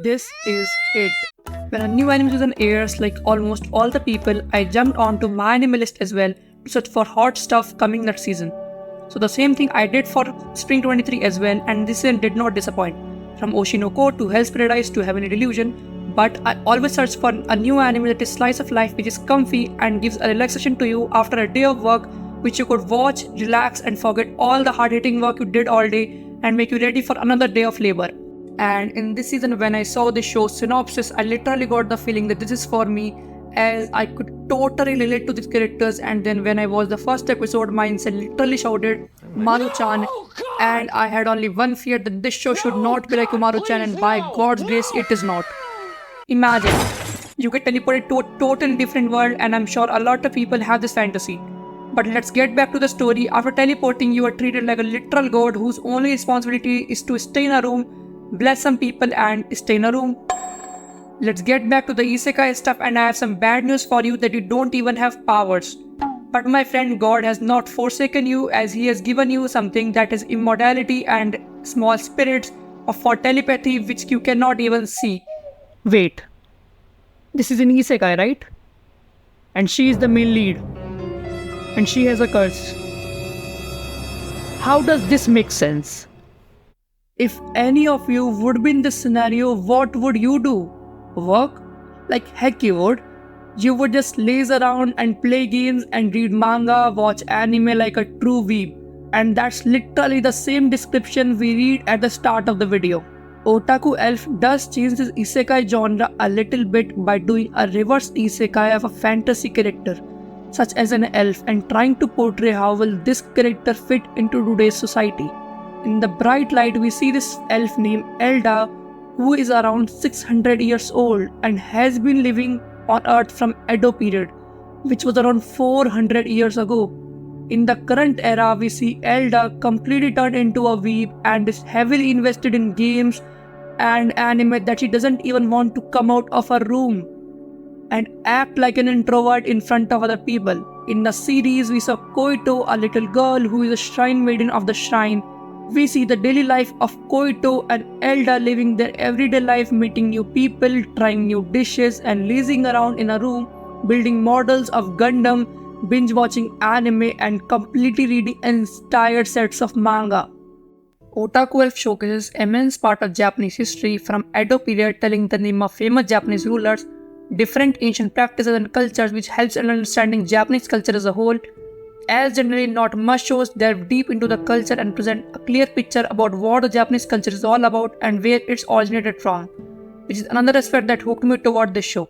this is it. When a new anime season airs, like almost all the people, I jumped onto my anime list as well to search for hot stuff coming that season. So the same thing I did for Spring 23 as well, and this season did not disappoint. From Oshinoko to Hell's Paradise to Heavenly Delusion, but I always search for a new anime that is slice of life which is comfy and gives a relaxation to you after a day of work, which you could watch, relax and forget all the hard-hitting work you did all day and make you ready for another day of labor. And in this season, when I saw the show's synopsis, I literally got the feeling that this is for me, as I could totally relate to these characters. And then when I watched the first episode, my mindset literally shouted Maru-chan, and I had only one fear, that this show should not be like Umaru-chan, and by God's grace it is not. Imagine, you get teleported to a totally different world, and I'm sure a lot of people have this fantasy. But let's get back to the story. After teleporting, you are treated like a literal god whose only responsibility is to stay in a room, bless some people and stay in a room. Let's get back to the isekai stuff, and I have some bad news for you that you don't even have powers. But my friend, God has not forsaken you, as he has given you something that is immortality and small spirits for telepathy which you cannot even see. Wait, this is an isekai, right? And she is the main lead. And she has a curse. How does this make sense? If any of you would be in this scenario, what would you do? Work? Like heck you would. You would just laze around and play games and read manga, watch anime like a true weeb. And that's literally the same description we read at the start of the video. Otaku Elf does change his isekai genre a little bit by doing a reverse isekai of a fantasy character, such as an elf, and trying to portray how will this character fit into today's society. In the bright light, we see this elf named Elda, who is around 600 years old and has been living on Earth from Edo period, which was around 400 years ago. In the current era, we see Elda completely turned into a weeb and is heavily invested in games and anime that she doesn't even want to come out of her room and act like an introvert in front of other people. In the series, we saw Koito, a little girl who is a shrine maiden of the shrine. We see the daily life of Koito and Elda living their everyday life, meeting new people, trying new dishes, and lazing around in a room, building models of Gundam, binge watching anime, and completely reading entire sets of manga. Otaku Elf showcases immense part of Japanese history from Edo period, telling the name of famous Japanese rulers, different ancient practices and cultures, which helps in understanding Japanese culture as a whole, as generally not much shows delve deep into the culture and present a clear picture about what the Japanese culture is all about and where it's originated from, which is another aspect that hooked me toward this show.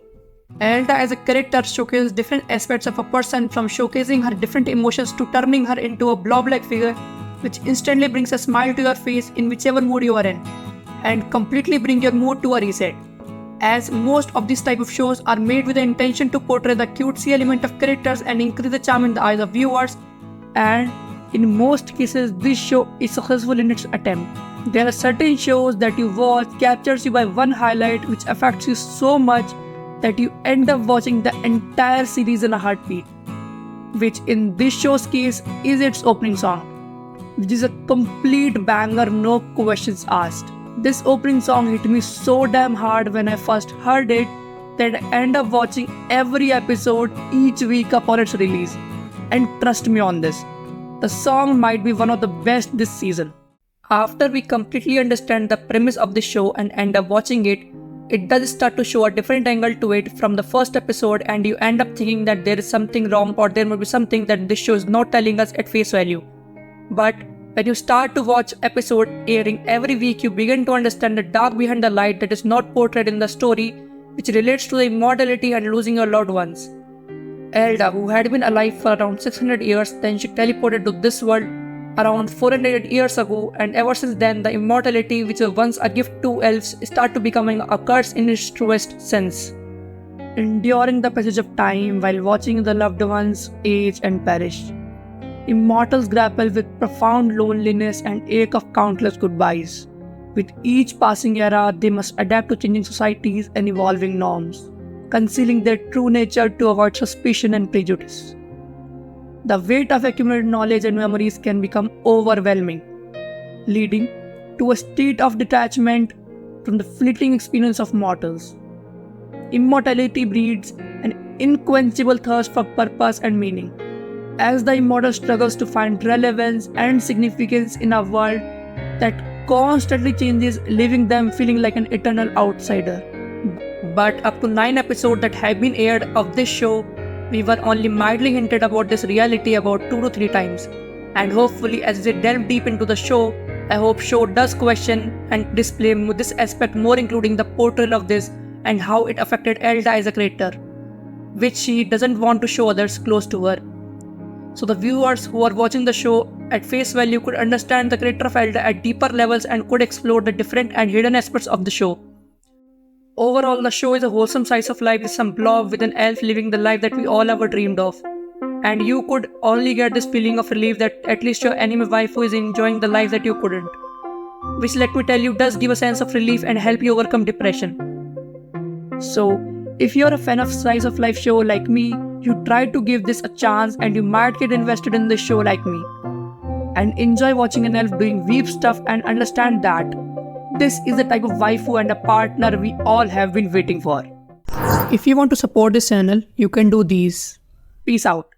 Elda as a character showcases different aspects of a person, from showcasing her different emotions to turning her into a blob-like figure, which instantly brings a smile to your face in whichever mood you are in, and completely bring your mood to a reset. As most of these type of shows are made with the intention to portray the cutesy element of characters and increase the charm in the eyes of viewers, and in most cases this show is successful in its attempt. There are certain shows that you watch captures you by one highlight which affects you so much that you end up watching the entire series in a heartbeat, which in this show's case is its opening song, which is a complete banger, no questions asked. This opening song hit me so damn hard when I first heard it that I end up watching every episode each week upon its release. And trust me on this, the song might be one of the best this season. After we completely understand the premise of the show and end up watching it, it does start to show a different angle to it from the first episode, and you end up thinking that there is something wrong or there may be something that this show is not telling us at face value. But when you start to watch episode airing every week, you begin to understand the dark behind the light that is not portrayed in the story, which relates to the immortality and losing your loved ones. Elda, who had been alive for around 600 years, then she teleported to this world around 400 years ago, and ever since then the immortality, which was once a gift to elves, started to becoming a curse in its truest sense. Enduring the passage of time while watching the loved ones age and perish, immortals grapple with profound loneliness and ache of countless goodbyes. With each passing era, they must adapt to changing societies and evolving norms, concealing their true nature to avoid suspicion and prejudice. The weight of accumulated knowledge and memories can become overwhelming, leading to a state of detachment from the fleeting experience of mortals. Immortality breeds an unquenchable thirst for purpose and meaning. As the immortal struggles to find relevance and significance in a world that constantly changes, leaving them feeling like an eternal outsider. But up to 9 episodes that have been aired of this show, we were only mildly hinted about this reality about 2 to 3 times. And hopefully as they delve deep into the show, I hope show does question and display this aspect more, including the portrayal of this and how it affected Elda as a character, which she doesn't want to show others close to her. So the viewers who are watching the show at face value could understand the character of Elda at deeper levels and could explore the different and hidden aspects of the show. Overall, the show is a wholesome slice of life with some blob with an elf living the life that we all ever dreamed of. And you could only get this feeling of relief that at least your anime waifu is enjoying the life that you couldn't. Which, let me tell you, does give a sense of relief and help you overcome depression. So, if you're a fan of slice of life show like me, you try to give this a chance and you might get invested in this show like me. And enjoy watching an elf doing weeb stuff and understand that this is the type of waifu and a partner we all have been waiting for. If you want to support this channel, you can do these. Peace out.